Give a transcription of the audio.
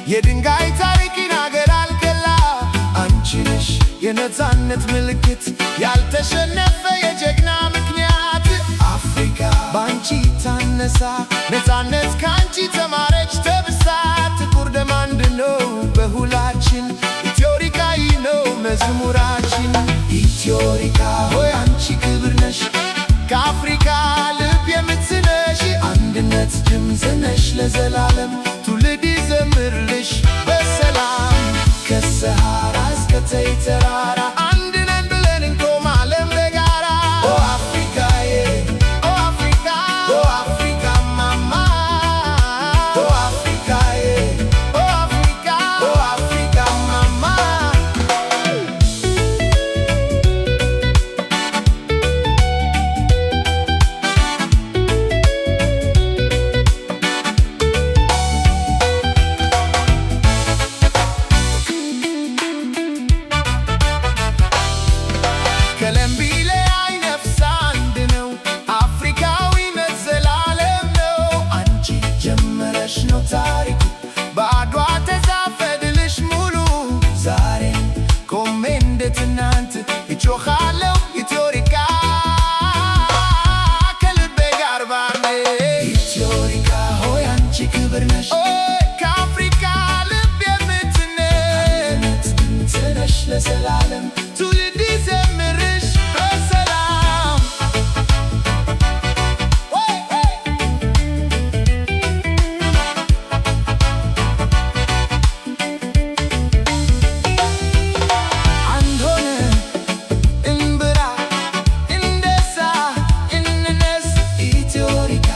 የድንጋይ ታሪክን አገር አልገላ አንቺ ነሽ የነፃነት ምልክት ያልተሸነፈ የጀግና ምክንያት አፍሪካ ባንቺ ታነሳ ነፃነት ካንቺ ተማረች ተብሳ ጥቁር ደም አንድ ነው በሁላችን ኢትዮሪካዊ ነው መዝሙራችን ኢትዮሪካ ሆይ አንቺ ክብር ነሽ ከአፍሪካ ልብ የምትነሽ አንድነት ድምፅ ነሽ ለዘላለም ትውልድ ይዘምርልሽ በሰላም ከሰሃራ እስከ ተይ ተራራ አንድ ነን ብለን እንቆማለን በጋራ ኦ አፍሪካዬ ኦ አፍሪካ ኦ አፍሪካ ማማ ኦ አፍሪካዬ ኦ አፍሪካ ኦ አፍሪካ ማማ ከለምቢሌ አይነፍስ አንድ ነው አፍሪካዊነት ዘላለም ነው አንቺ ጀመረሽ ነው ታሪኩ በአድዋ ተጻፈ ድልሽ ሙሉ ዛሬም ቆሜ እንደ ትናንት እጮኻለሁ ኢትዮሪካ ከልቤ ጋር ባንዴ ኢትዮሪካ ሆይ አንቺ ክብር ነሽ ከአፍሪካ ልብ የምትነሽ ድምፅ ነሽ ለዘላለም ትውልድ ይዘምርሽ በሰላም አንድ ሆነን እንብራ እንደሳ እንነስ ኢትዮሪካ